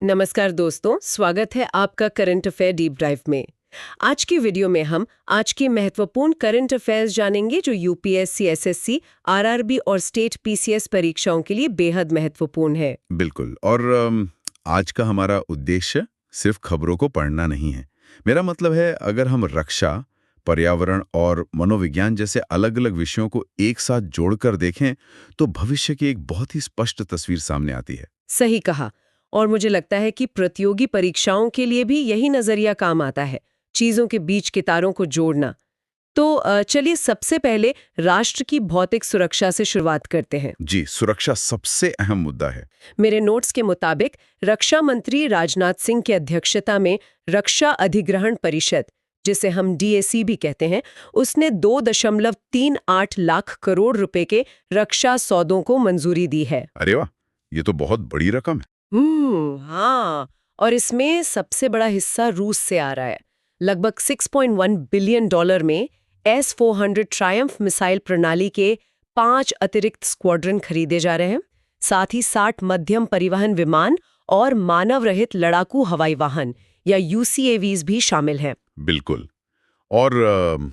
नमस्कार दोस्तों, स्वागत है आपका करंट अफेयर डीप ड्राइव में। आज की वीडियो में हम आज की महत्वपूर्ण करंट अफेयर्स जानेंगे जो यूपीएससी, एसएससी, आरआरबी और स्टेट पीसीएस परीक्षाओं के लिए बेहद महत्वपूर्ण है। बिल्कुल। और आज का हमारा उद्देश्य सिर्फ खबरों को पढ़ना नहीं है। मेरा मतलब है, अगर हम रक्षा, पर्यावरण और मनोविज्ञान जैसे अलग-अलग विषयों को एक साथ जोड़कर देखें तो भविष्य की एक बहुत ही स्पष्ट तस्वीर सामने आती है। सही कहा। और मुझे लगता है कि प्रतियोगी परीक्षाओं के लिए भी यही नजरिया काम आता है, चीजों के बीच के तारों को जोड़ना। तो चलिए सबसे पहले राष्ट्र की भौतिक सुरक्षा से शुरुआत करते हैं। जी, सुरक्षा सबसे अहम मुद्दा है। मेरे नोट्स के मुताबिक रक्षा मंत्री राजनाथ सिंह की अध्यक्षता में रक्षा अधिग्रहण परिषद, जिसे हम डीएसी भी कहते हैं, उसने 2.38 लाख करोड़ रुपए के रक्षा सौदों को मंजूरी दी है। अरे वाह, ये तो बहुत बड़ी रकम है। हाँ। और इसमें सबसे बड़ा हिस्सा रूस से आ रहा है। लगभग $6.1 बिलियन में S-400 ट्रायम्फ मिसाइल प्रणाली के 5 अतिरिक्त स्क्वाड्रन खरीदे जा रहे हैं। साथ ही 60 मध्यम परिवहन विमान और मानव रहित लड़ाकू हवाई वाहन या UCAVs भी शामिल हैं। बिल्कुल। और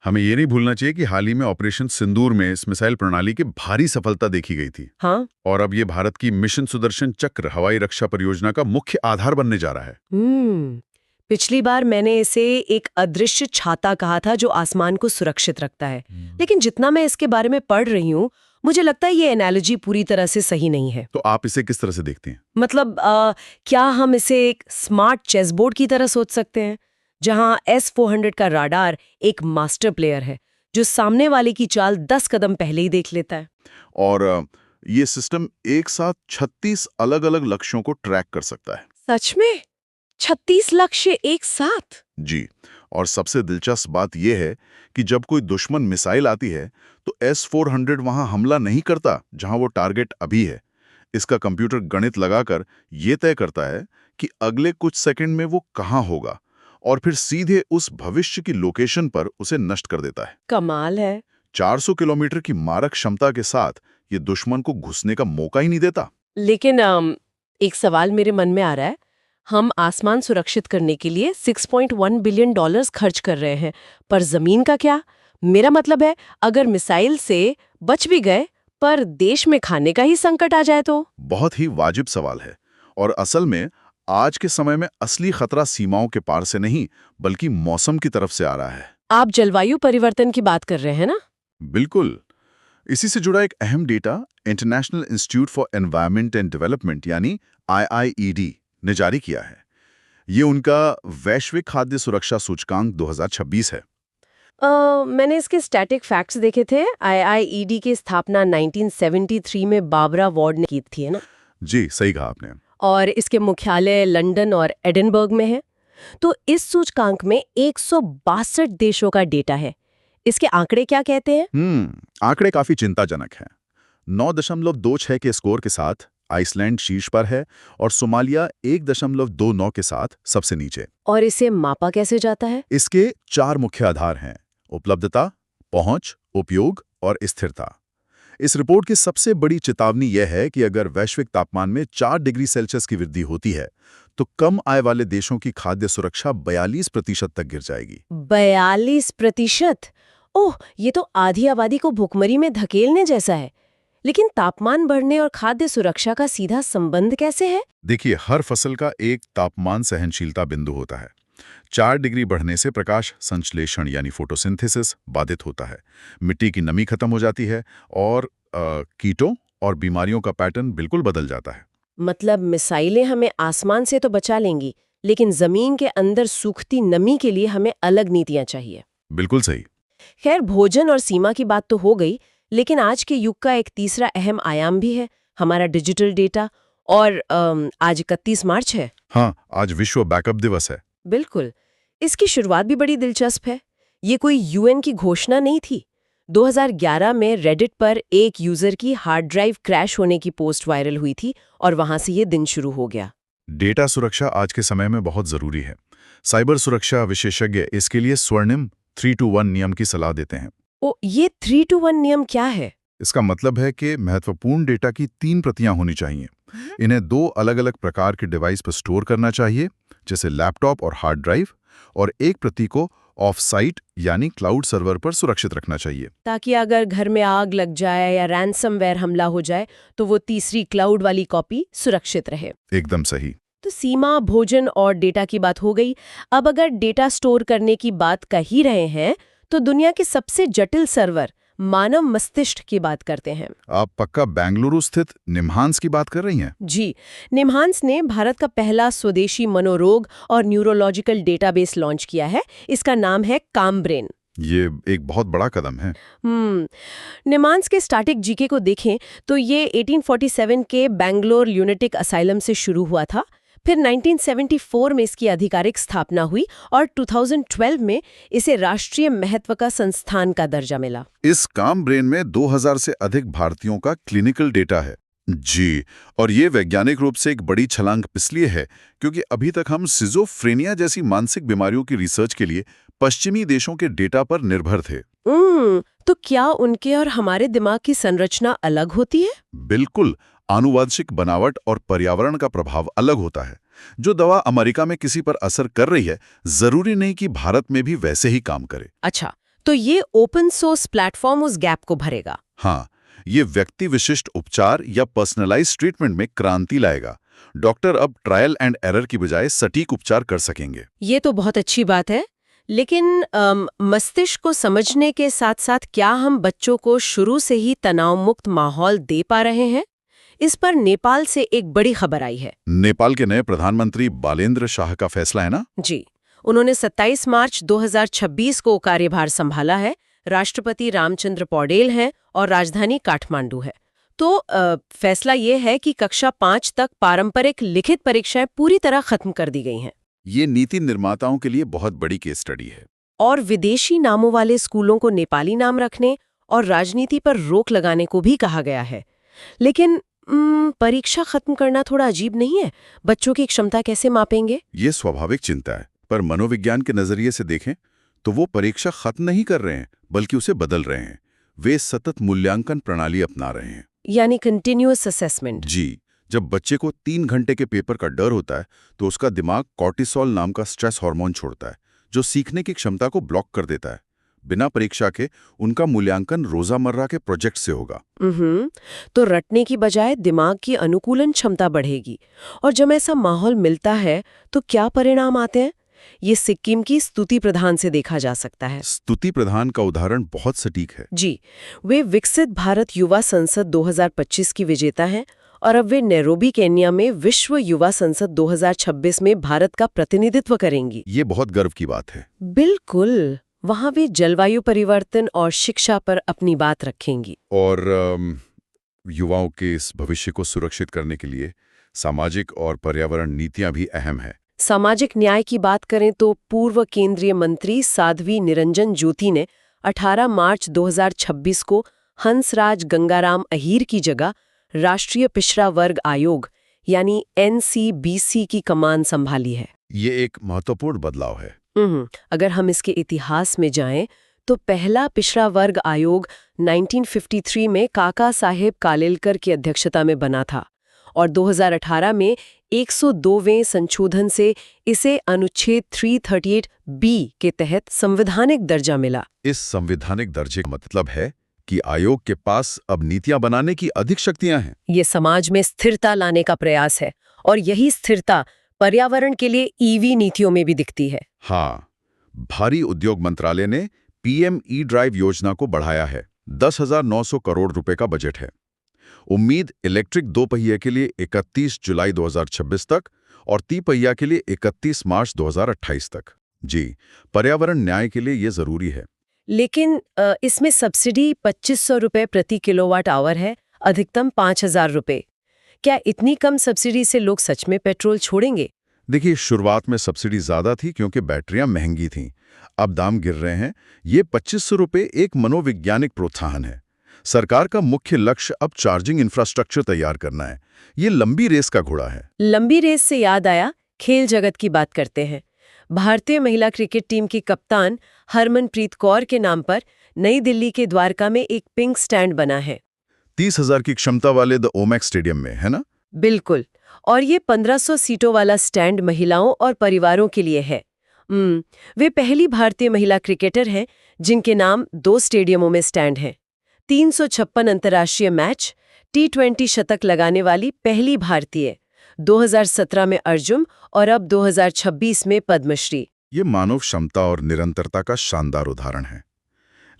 हमें ये नहीं भूलना चाहिए कि हाल ही में ऑपरेशन सिंदूर में इस मिसाइल प्रणाली की भारी सफलता देखी गई थी। हाँ। और अब ये भारत की मिशन सुदर्शन चक्र हवाई रक्षा परियोजना का मुख्य आधार बनने जा रहा है। पिछली बार मैंने इसे एक अदृश्य छाता कहा था जो आसमान को सुरक्षित रखता है। लेकिन जितना मैं इसके बारे में पढ़ रही हूँ, मुझे लगता है ये एनालॉजी पूरी तरह से सही नहीं है। तो आप इसे किस तरह से देखते हैं? मतलब क्या हम इसे एक स्मार्ट चेसबोर्ड की तरह सोच सकते हैं, जहां S-400 का राडार एक मास्टर प्लेयर है जो सामने वाले की चाल 10 कदम पहले ही देख लेता है। और ये सिस्टम एक साथ 36 अलग-अलग लक्ष्यों को ट्रैक कर सकता है। सच में? 36 लक्ष्य एक साथ? जी। और सबसे दिलचस्प बात यह है कि जब कोई दुश्मन मिसाइल आती है तो S-400 वहां हमला नहीं करता जहां वो टारगेट अभी है। इसका कंप्यूटर गणित लगाकर ये तय करता है कि अगले कुछ सेकंड में वो कहां होगा और फिर सीधे उस भविष्य की लोकेशन पर उसे नष्ट कर देता है। कमाल है। 400 किलोमीटर की मारक क्षमता के साथ ये दुश्मन को घुसने का मौका ही नहीं देता। लेकिन एक सवाल मेरे मन में आ रहा है। हम आसमान सुरक्षित करने के लिए $6.1 बिलियन खर्च कर रहे हैं, पर जमीन का क्या? मेरा मतलब है, अगर मिसाइल से बच भी गए पर देश में खाने का ही संकट आ जाए तो? बहुत ही वाजिब सवाल है। और असल में आज के समय में असली खतरा सीमाओं के पार से नहीं बल्कि मौसम की तरफ से आ रहा है। आप जलवायु परिवर्तन की बात कर रहे हैं ना? बिल्कुल। इसी से जुड़ा एक अहम data international institute for environment and development यानी IIED ने जारी किया है। ये उनका वैश्विक खाद्य सुरक्षा सूचकांक 2026 है। मैंने इसके स्टैटिक फैक्ट्स देखे थे। IIED की स्थापना 1973 में बाबरा वार्ड ने की थी, है ना? जी, सही कहा आपने। और इसके मुख्यालय लंदन और एडिनबर्ग में है। तो इस सूचकांक में 162 देशों का डेटा है। इसके आंकड़े क्या कहते हैं? आंकड़े काफी चिंताजनक हैं। 9.26 के स्कोर के साथ आइसलैंड शीर्ष पर है और सोमालिया 1.29 के साथ सबसे नीचे। और इसे मापा कैसे जाता है? इसके 4 मुख्य आधार हैं: उपलब्धता, पहुंच, उपयोग और स्थिरता। इस रिपोर्ट की सबसे बड़ी चेतावनी यह है कि अगर वैश्विक तापमान में 4 डिग्री सेल्सियस की वृद्धि होती है तो कम आय वाले देशों की खाद्य सुरक्षा 42% तक गिर जाएगी। 42%? ओह, ये तो आधी आबादी को भुखमरी में धकेलने जैसा है। लेकिन तापमान बढ़ने और खाद्य सुरक्षा का सीधा संबंध कैसे है? देखिए, हर फसल का एक तापमान सहनशीलता बिंदु होता है। 4 डिग्री बढ़ने से प्रकाश संश्लेषण यानी फोटोसिंथेसिस बाधित होता है, मिट्टी की नमी खत्म हो जाती है और कीटों और बीमारियों का पैटर्न बिल्कुल बदल जाता है। मतलब मिसाइलें हमें आसमान से तो बचा लेंगी, लेकिन जमीन के अंदर सूखती नमी के लिए हमें अलग नीतियां चाहिए। बिल्कुल सही। खैर, भोजन और सीमा की बात तो हो गई, लेकिन आज के युग का एक तीसरा अहम आयाम भी है, हमारा डिजिटल डेटा। और आज 31 मार्च है। हाँ, आज विश्व बैकअप दिवस है। बिल्कुल। इसकी शुरुआत भी बड़ी दिलचस्प है। ये कोई UN की घोषणा नहीं थी। 2011 में रेडिट पर एक यूजर की हार्ड ड्राइव क्रैश होने की पोस्ट वायरल हुई थी और वहां से ये दिन शुरू हो गया। डेटा सुरक्षा आज के समय में बहुत जरूरी है। साइबर सुरक्षा विशेषज्ञ इसके लिए स्वर्णिम 3-to-1 नियम की सलाह देते हैं। ये 3-to-1 नियम क्या है? इसका मतलब है कि महत्वपूर्ण डेटा की 3 प्रतियां होनी चाहिए। इन्हें 2 अलग-अलग प्रकार के डिवाइस पर स्टोर करना चाहिए, जैसे लैपटॉप और हार्ड ड्राइव, और एक प्रति को ऑफ साइट यानी क्लाउड सर्वर पर सुरक्षित रखना चाहिए। ताकि अगर घर में आग लग जाए या रैंसमवेयर हमला हो जाए तो वो तीसरी क्लाउड वाली कॉपी सुरक्षित रहे। एकदम सही। तो सीमा, भोजन और डेटा की बात हो गई। अब अगर डेटा स्टोर करने की बात कह ही रहे हैं तो दुनिया के सबसे जटिल सर्वर मानव मस्तिष्क की बात करते हैं। आप पक्का बेंगलुरु स्थित निम्हांस की बात कर रही हैं? जी, निम्हांस ने भारत का पहला स्वदेशी मनोरोग और न्यूरोलॉजिकल डेटाबेस लॉन्च किया है। इसका नाम है कामब्रेन। ये एक बहुत बड़ा कदम है। निम्हांस के स्टैटिक जीके को देखें तो ये 1847 के बैंगलोर ल्यूनेटिक असाइलम से शुरू हुआ था। फिर 1974 में इसकी आधिकारिक स्थापना हुई और 2012 में इसे राष्ट्रीय महत्व का संस्थान का दर्जा मिला। इस काम ब्रेन में 2000 से अधिक भारतीयों का क्लिनिकल डेटा है। जी, और ये वैज्ञानिक रूप से एक बड़ी छलांग इसलिए है क्योंकि अभी तक हम सिजोफ्रेनिया जैसी मानसिक बीमारियों की रिसर्च के लिए पश्चिमी देशों के डेटा पर निर्भर थे। तो क्या उनके और हमारे दिमाग की संरचना अलग होती है? बिल्कुल, आनुवंशिक बनावट और पर्यावरण का प्रभाव अलग होता है। जो दवा अमेरिका में किसी पर असर कर रही है, जरूरी नहीं कि भारत में भी वैसे ही काम करे। अच्छा, तो ये ओपन सोर्स प्लेटफॉर्म उस गैप को भरेगा। हाँ, ये व्यक्ति विशिष्ट उपचार या पर्सनलाइज्ड ट्रीटमेंट में क्रांति लाएगा। डॉक्टर अब ट्रायल एंड एरर की बजाय सटीक उपचार कर सकेंगे। ये तो बहुत अच्छी बात है। लेकिन मस्तिष्क को समझने के साथ साथ क्या हम बच्चों को शुरू से ही तनाव मुक्त माहौल दे पा रहे हैं? इस पर नेपाल से एक बड़ी खबर आई है। नेपाल के नए प्रधानमंत्री बालेन्द्र शाह का फैसला है ना? जी, उन्होंने 27 मार्च 2026 को कार्यभार संभाला है। राष्ट्रपति रामचंद्र पौडेल हैं और राजधानी काठमांडू है। तो फैसला ये है कि कक्षा 5 तक पारंपरिक लिखित परीक्षाएं पूरी तरह खत्म कर दी गई हैं। ये नीति निर्माताओं के लिए बहुत बड़ी केस स्टडी है। और विदेशी नामों वाले स्कूलों को नेपाली नाम रखने और राजनीति पर रोक लगाने को भी कहा गया है। लेकिन परीक्षा खत्म करना थोड़ा अजीब नहीं है? बच्चों की क्षमता कैसे मापेंगे? ये स्वाभाविक चिंता है, पर मनोविज्ञान के नजरिए से देखें तो वो परीक्षा खत्म नहीं कर रहे हैं, बल्कि उसे बदल रहे हैं। वे सतत मूल्यांकन प्रणाली अपना रहे हैं, यानी कंटिन्यूअस असेसमेंट। जी। जब बच्चे को 3 घंटे के पेपर का डर होता है तो उसका दिमाग कॉर्टिसोल नाम का स्ट्रेस हार्मोन छोड़ता है, जो सीखने की क्षमता को ब्लॉक कर देता है। बिना परीक्षा के उनका मूल्यांकन रोजामर्रा के प्रोजेक्ट से होगा। तो रटने की बजाय दिमाग की अनुकूलन क्षमता बढ़ेगी। और जब ऐसा माहौल मिलता है तो क्या परिणाम आते हैं? ये सिक्किम की स्तुति प्रधान से देखा जा सकता है। स्तुति प्रधान का उदाहरण बहुत सटीक है। जी, वे विकसित भारत युवा संसद 2025 की विजेता हैं और अब वे नैरोबी केन्या में विश्व युवा संसद 2026 में भारत का प्रतिनिधित्व करेंगी। ये बहुत गर्व की बात है। बिल्कुल, वहां वे जलवायु परिवर्तन और शिक्षा पर अपनी बात रखेंगी। और युवाओं के इस भविष्य को सुरक्षित करने के लिए सामाजिक और पर्यावरण नीतियां भी अहम है। सामाजिक न्याय की बात करें तो पूर्व केंद्रीय मंत्री साध्वी निरंजन ज्योति ने 18 मार्च 2026 को हंसराज गंगाराम अहीर की जगह राष्ट्रीय पिछड़ा वर्ग आयोग यानी NCBC की कमान संभाली है। ये एक महत्वपूर्ण बदलाव है। अगर हम इसके इतिहास में जाएं तो पहला पिछड़ा वर्ग आयोग 1953 में काका साहेब कालेलकर की अध्यक्षता में बना था और 2018 में 102वें संशोधन से इसे अनुच्छेद 338B के तहत संवैधानिक दर्जा मिला। इस संवैधानिक दर्जे का मतलब है कि आयोग के पास अब नीतियां बनाने की अधिक शक्तियां हैं। ये समाज में स्थिरता लाने का प्रयास है और यही स्थिरता पर्यावरण के लिए EV नीतियों में भी दिखती है। हाँ, भारी उद्योग मंत्रालय ने PM E-ड्राइव योजना को बढ़ाया है। 10,900 करोड़ रुपए का बजट है। उम्मीद इलेक्ट्रिक 2 पहिए के लिए 31 जुलाई 2026 तक और 3 पहिया के लिए 31 मार्च 2028 तक। जी, पर्यावरण न्याय के लिए ये जरूरी है। लेकिन इसमें सब्सिडी 2500 रुपए प्रति किलोवाट आवर है, अधिकतम 5000 रुपए। क्या इतनी कम सब्सिडी से लोग सच में पेट्रोल छोड़ेंगे? देखिए, शुरुआत में सब्सिडी ज्यादा थी क्योंकि बैटरियां महंगी थीं। अब दाम गिर रहे हैं। ये 2500 रुपए एक मनोवैज्ञानिक प्रोत्साहन है। सरकार का मुख्य लक्ष्य अब चार्जिंग इंफ्रास्ट्रक्चर तैयार करना है। ये लंबी रेस का घोड़ा है। लंबी रेस से याद आया, खेल जगत की बात करते हैं। भारतीय महिला क्रिकेट टीम की कप्तान हरमनप्रीत कौर के नाम पर नई दिल्ली के द्वारका में एक पिंक स्टैंड बना है। 30,000 की क्षमता वाले द ओमैक स्टेडियम में, है ना? बिल्कुल। और ये 1500 सीटों वाला स्टैंड महिलाओं और परिवारों के लिए है। वे पहली भारतीय महिला क्रिकेटर हैं जिनके नाम 2 स्टेडियमों में स्टैंड हैं। 356 अंतर्राष्ट्रीय मैच, T20 शतक लगाने वाली पहली भारतीय, 2017 में अर्जुन और अब 2026 में पद्मश्री। ये मानव क्षमता और निरंतरता का शानदार उदाहरण है।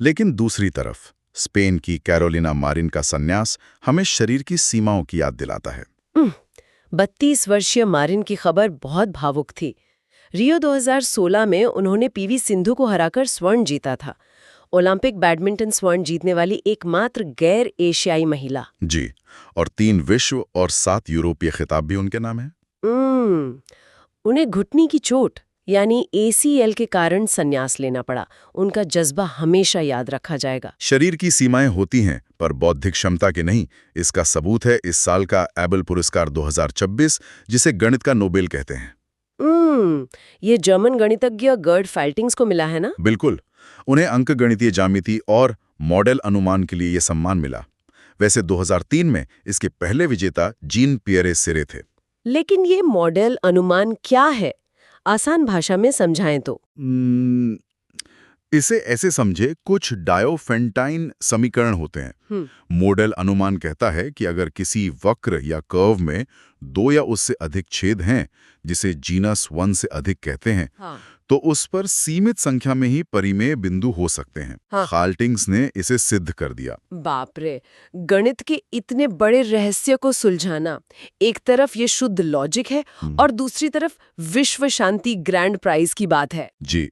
लेकिन दूसरी तरफ स्पेन की कैरोलिना मारिन का संन्यास हमें शरीर की सीमाओं की याद दिलाता है। 32 वर्षीय मारिन की खबर बहुत भावुक थी। रियो 2016 में उन्होंने पीवी सिंधु को हराकर स्वर्ण जीता था। ओलंपिक बैडमिंटन स्वर्ण जीतने वाली एकमात्र गैर एशियाई महिला। जी, और 3 विश्व और 7 यूरोपीय खिताब भी उनके नाम हैं। उन्हें घुटने की चोट यानी ACL के कारण संन्यास लेना पड़ा। उनका जज्बा हमेशा याद रखा जाएगा। शरीर की सीमाएं होती हैं, पर बौद्धिक क्षमता के नहीं। इसका सबूत है इस साल का एबल पुरस्कार 2026, जिसे गणित का नोबेल कहते हैं। ये जर्मन गणितज्ञ गर्ड फाल्टिंग्स को मिला है ना? बिल्कुल। उन्हें अंकगणितीय ज्यामिति और मॉडल अनुमान के लिए ये सम्मान मिला। वैसे 2003 में इसके पहले विजेता जीन पियरे सिरे थे। लेकिन ये मॉडल अनुमान क्या है? आसान भाषा में समझाएं तो। इसे ऐसे समझे, कुछ डायोफेंटाइन समीकरण होते हैं। मॉडल अनुमान कहता है कि अगर किसी वक्र या कर्व में 2 या उससे अधिक छेद हैं, जिसे जीनस 1 से अधिक कहते हैं, तो उस पर सीमित संख्या में ही परिमेय बिंदु हो सकते हैं। फाल्टिंग्स ने इसे सिद्ध कर दिया। बाप रे, गणित के इतने बड़े रहस्य को सुलझाना। एक तरफ ये शुद्ध लॉजिक है और दूसरी तरफ विश्व शांति ग्रैंड प्राइज की बात है। जी,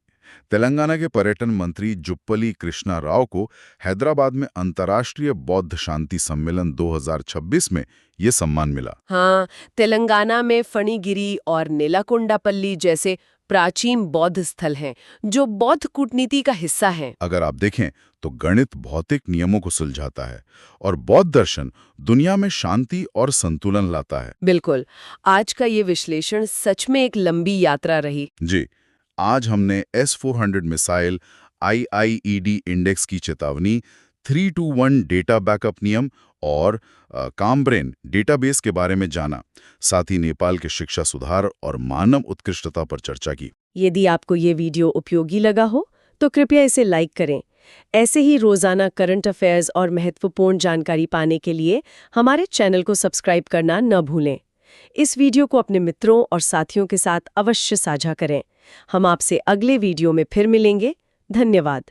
तेलंगाना के पर्यटन मंत्री जुप्पली कृष्णा राव को हैदराबाद में अंतर्राष्ट्रीय बौद्ध शांति सम्मेलन 2026 में ये सम्मान मिला। हाँ, तेलंगाना में फणिगिरी और नेलाकोंडापल्ली जैसे प्राचीन बौद्ध स्थल हैं, जो बौद्ध कूटनीति का हिस्सा हैं। अगर आप देखें तो गणित भौतिक नियमों को सुलझाता है और बौद्ध दर्शन दुनिया में शांति और संतुलन लाता है। बिल्कुल। आज का ये विश्लेषण सच में एक लंबी यात्रा रही। जी, आज हमने S-400 मिसाइल, IIED इंडेक्स की चेतावनी, 3-2-1 डेटा बैकअप नियम और कामब्रेन डेटाबेस के बारे में जाना। साथ ही नेपाल के शिक्षा सुधार और मानव उत्कृष्टता पर चर्चा की। यदि आपको ये वीडियो उपयोगी लगा हो तो कृपया इसे लाइक करें। ऐसे ही रोजाना करंट अफेयर्स और महत्वपूर्ण जानकारी पाने के लिए हमारे चैनल को सब्सक्राइब करना न भूलें। इस वीडियो को अपने मित्रों और साथियों के साथ अवश्य साझा करें। हम आपसे अगले वीडियो में फिर मिलेंगे। धन्यवाद।